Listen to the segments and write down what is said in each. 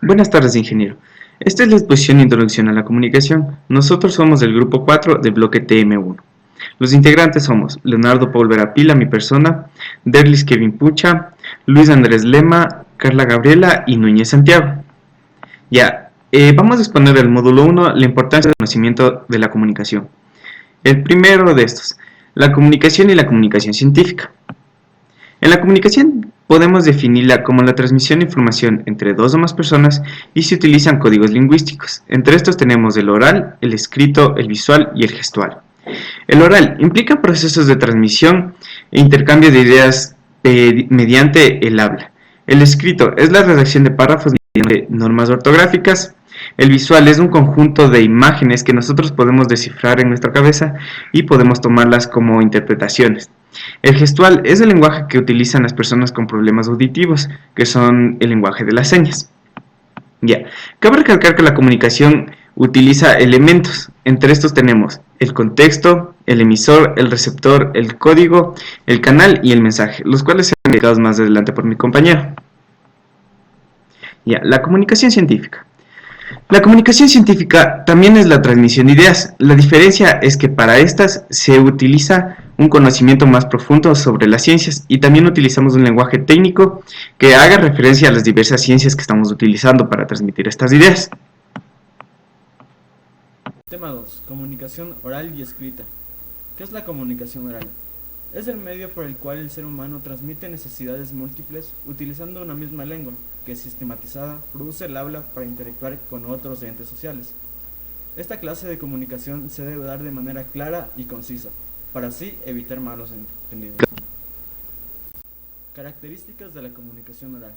Buenas tardes, ingeniero. Esta es la exposición Introducción a la Comunicación. Nosotros somos del grupo 4 del bloque TM1. Los integrantes somos Leonardo Paul Verapila, mi persona, Derlis Kevin Pucha, Luis Andrés Lema, Carla Gabriela y Núñez Santiago. Vamos a exponer el módulo 1, la importancia del conocimiento de la comunicación. El primero de estos, la comunicación y la comunicación científica. En la comunicación podemos definirla como la transmisión de información entre dos o más personas y se utilizan códigos lingüísticos. Entre estos tenemos el oral, el escrito, el visual y el gestual. El oral implica procesos de transmisión e intercambio de ideas mediante el habla. El escrito es la redacción de párrafos mediante normas ortográficas. El visual es un conjunto de imágenes que nosotros podemos descifrar en nuestra cabeza y podemos tomarlas como interpretaciones. El gestual es el lenguaje que utilizan las personas con problemas auditivos, que son el lenguaje de las señas. Cabe recalcar que la comunicación utiliza elementos. Entre estos tenemos el contexto, el emisor, el receptor, el código, el canal y el mensaje, los cuales serán explicados más adelante por mi compañero. La comunicación científica. La comunicación científica también es la transmisión de ideas. La diferencia es que para estas se utiliza un conocimiento más profundo sobre las ciencias y también utilizamos un lenguaje técnico que haga referencia a las diversas ciencias que estamos utilizando para transmitir estas ideas. Tema 2. Comunicación oral y escrita. ¿Qué es la comunicación oral? Es el medio por el cual el ser humano transmite necesidades múltiples utilizando una misma lengua, que sistematizada produce el habla para interactuar con otros entes sociales. Esta clase de comunicación se debe dar de manera clara y concisa, para así evitar malos entendidos. Características de la comunicación oral.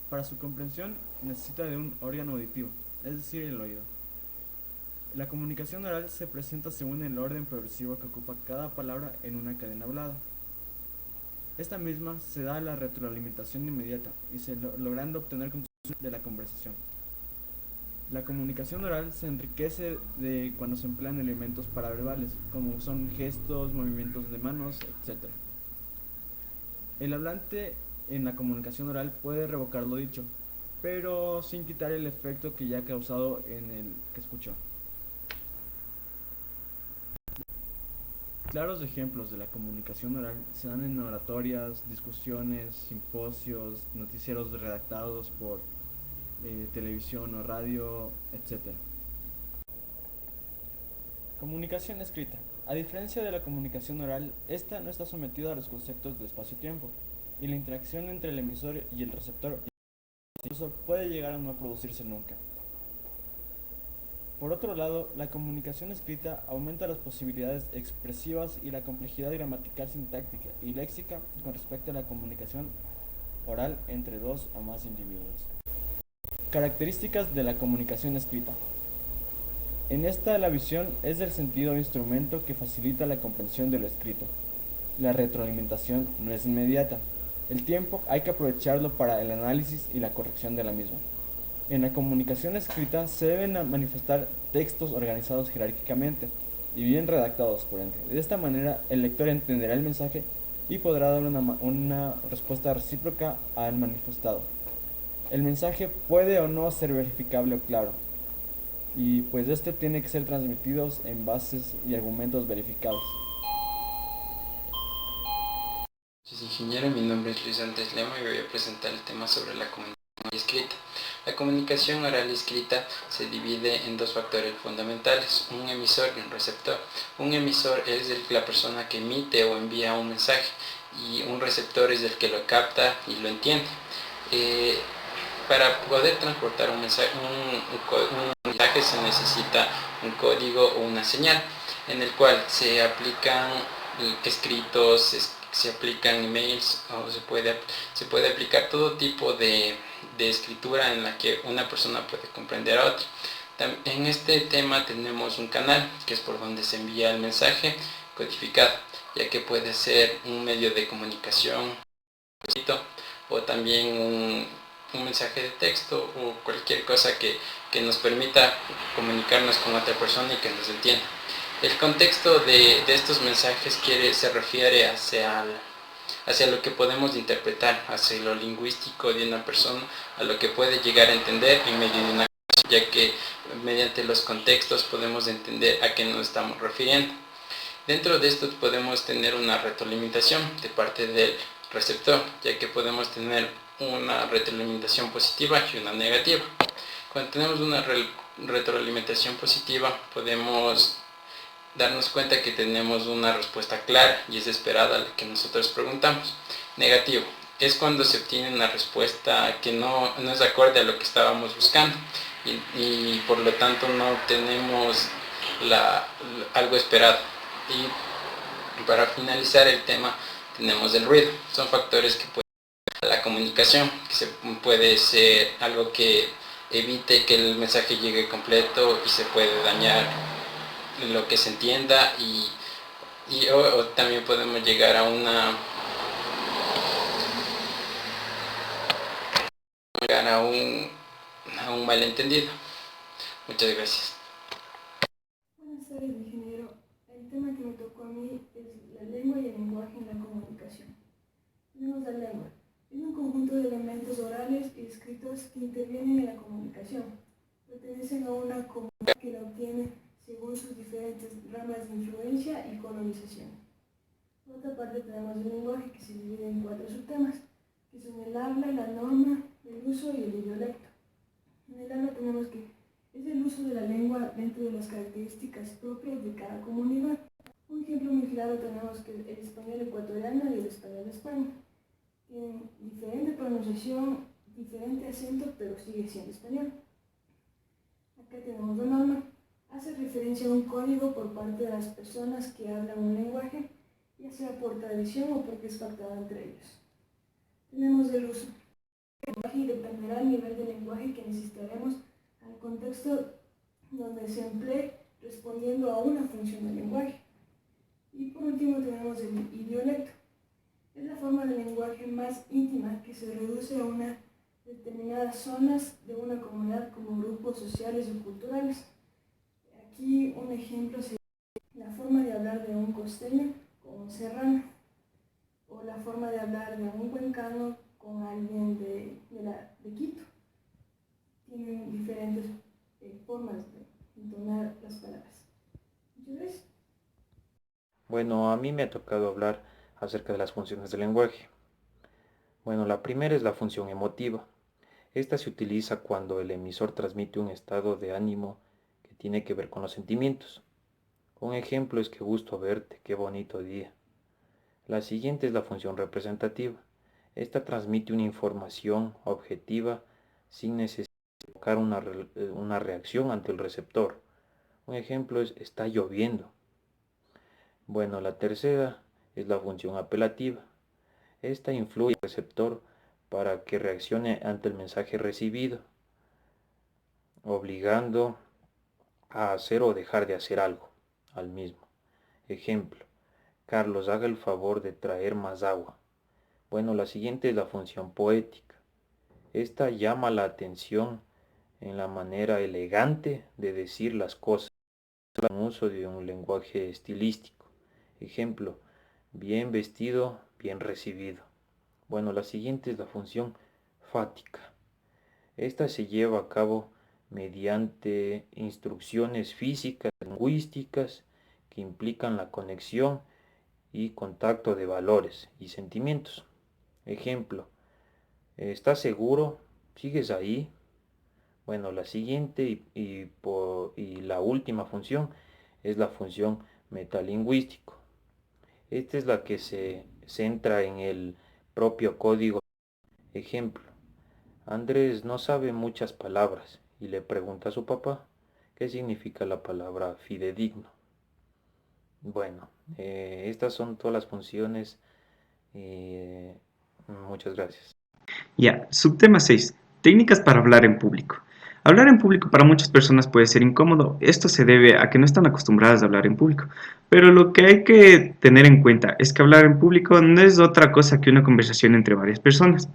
Para su comprensión necesita de un órgano auditivo, es decir, el oído. La comunicación oral se presenta según el orden progresivo que ocupa cada palabra en una cadena hablada. Esta misma se da a la retroalimentación inmediata y se logrando obtener conclusiones de la conversación. La comunicación oral se enriquece de cuando se emplean elementos paraverbales, como son gestos, movimientos de manos, etc. El hablante en la comunicación oral puede revocar lo dicho, pero sin quitar el efecto que ya ha causado en el que escuchó. Claros ejemplos de la comunicación oral se dan en oratorias, discusiones, simposios, noticieros redactados por televisión o radio, etc. Comunicación escrita. A diferencia de la comunicación oral, esta no está sometida a los conceptos de espacio-tiempo, y la interacción entre el emisor y el receptor incluso puede llegar a no producirse nunca. Por otro lado, la comunicación escrita aumenta las posibilidades expresivas y la complejidad gramatical, sintáctica y léxica con respecto a la comunicación oral entre dos o más individuos. Características de la comunicación escrita. En esta la visión es del sentido instrumento que facilita la comprensión de lo escrito. La retroalimentación no es inmediata. El tiempo hay que aprovecharlo para el análisis y la corrección de la misma. En la comunicación escrita se deben manifestar textos organizados jerárquicamente y bien redactados por ende. De esta manera el lector entenderá el mensaje y podrá dar una respuesta recíproca al manifestado. El mensaje puede o no ser verificable o claro, y pues este tiene que ser transmitido en bases y argumentos verificados. Soy ingeniero, mi nombre es Luis Andrés Lema y voy a presentar el tema sobre la comunicación oral y escrita. La comunicación oral y escrita se divide en dos factores fundamentales, un emisor y un receptor. Un emisor es la persona que emite o envía un mensaje y un receptor es el que lo capta y lo entiende. Para poder transportar un mensaje se necesita un código o una señal en el cual se aplican escritos, se aplican emails o se puede aplicar todo tipo de escritura en la que una persona puede comprender a otra. En este tema tenemos un canal que es por donde se envía el mensaje codificado, ya que puede ser un medio de comunicación o también un mensaje de texto o cualquier cosa que nos permita comunicarnos con otra persona y que nos entienda. El contexto de estos mensajes se refiere hacia hacia lo que podemos interpretar, hacia lo lingüístico de una persona, a lo que puede llegar a entender en medio de una conversación, ya que mediante los contextos podemos entender a qué nos estamos refiriendo. Dentro de esto podemos tener una retroalimentación de parte del receptor, ya que podemos tener una retroalimentación positiva y una negativa. Cuando tenemos una retroalimentación positiva, podemos darnos cuenta que tenemos una respuesta clara y es esperada a la que nosotros preguntamos. Negativo es cuando se obtiene una respuesta que no es acorde a lo que estábamos buscando y por lo tanto no obtenemos algo esperado. Y para finalizar el tema tenemos el ruido. Son factores que pueden afectar a la comunicación, puede ser algo que evite que el mensaje llegue completo y se puede dañar lo que se entienda o también podemos llegar a un malentendido. Muchas gracias. Buenas tardes, ingeniero. El tema que me tocó a mí es la lengua y el lenguaje en la comunicación. Tenemos la lengua. Es un conjunto de elementos orales y escritos que intervienen en la comunicación. Pertenecen a una comunidad que la obtiene según sus diferentes ramas de influencia y colonización. Por otra parte tenemos el lenguaje, que se divide en 4 subtemas, que son el habla, la norma, el uso y el idiolecto. En el habla tenemos que es el uso de la lengua dentro de las características propias de cada comunidad. Un ejemplo muy claro tenemos que el español ecuatoriano y el español de España tienen diferente pronunciación, diferente acento, pero sigue siendo español. Acá tenemos la norma. Hace referencia a un código por parte de las personas que hablan un lenguaje, ya sea por tradición o porque es pactado entre ellos. Tenemos el uso. El lenguaje dependerá del nivel de lenguaje que necesitaremos al contexto donde se emplee respondiendo a una función del lenguaje. Y por último tenemos el idiolecto. Es la forma de lenguaje más íntima que se reduce a unas determinadas zonas de una comunidad como grupos sociales o culturales. Aquí un ejemplo sería la forma de hablar de un costeño con un serrano, o la forma de hablar de un cuencano con alguien de Quito. Tienen diferentes formas de entonar las palabras. Muchas gracias. Bueno, a mí me ha tocado hablar acerca de las funciones del lenguaje. Bueno, la primera es la función emotiva. Esta se utiliza cuando el emisor transmite un estado de ánimo que tiene que ver con los sentimientos. Un ejemplo es qué gusto verte, qué bonito día. La siguiente es la función representativa. Esta transmite una información objetiva sin necesidad de provocar una reacción ante el receptor. Un ejemplo es está lloviendo. Bueno, la tercera es la función apelativa. Esta influye al receptor para que reaccione ante el mensaje recibido, obligando a hacer o dejar de hacer algo al mismo. Ejemplo, Carlos, haga el favor de traer más agua. Bueno, la siguiente es la función poética. Esta llama la atención en la manera elegante de decir las cosas, el uso de un lenguaje estilístico. Ejemplo, bien vestido, bien recibido. Bueno, la siguiente es la función fática. Esta se lleva a cabo mediante instrucciones físicas, lingüísticas, que implican la conexión y contacto de valores y sentimientos. Ejemplo, ¿estás seguro? ¿Sigues ahí? Bueno, la siguiente y la última función es la función metalingüístico. Esta es la que se centra en el propio código. Ejemplo, Andrés no sabe muchas palabras y le pregunta a su papá qué significa la palabra fidedigno. Bueno, estas son todas las funciones. Muchas gracias. Ya, subtema 6. Técnicas para hablar en público. Hablar en público para muchas personas puede ser incómodo. Esto se debe a que no están acostumbradas a hablar en público. Pero lo que hay que tener en cuenta es que hablar en público no es otra cosa que una conversación entre varias personas.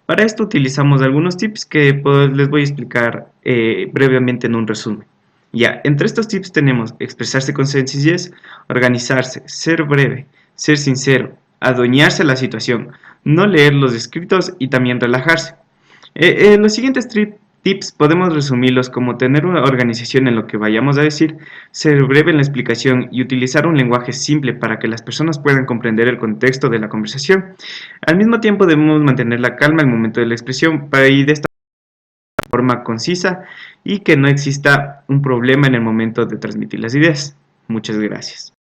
Para esto utilizamos algunos tips que les voy a explicar brevemente en un resumen. Ya, entre estos tips tenemos expresarse con sencillez, organizarse, ser breve, ser sincero, adueñarse de la situación, no leer los escritos y también relajarse. Los siguientes tips podemos resumirlos como tener una organización en lo que vayamos a decir, ser breve en la explicación y utilizar un lenguaje simple para que las personas puedan comprender el contexto de la conversación. Al mismo tiempo debemos mantener la calma al momento de la expresión y de esta forma concisa y que no exista un problema en el momento de transmitir las ideas. Muchas gracias.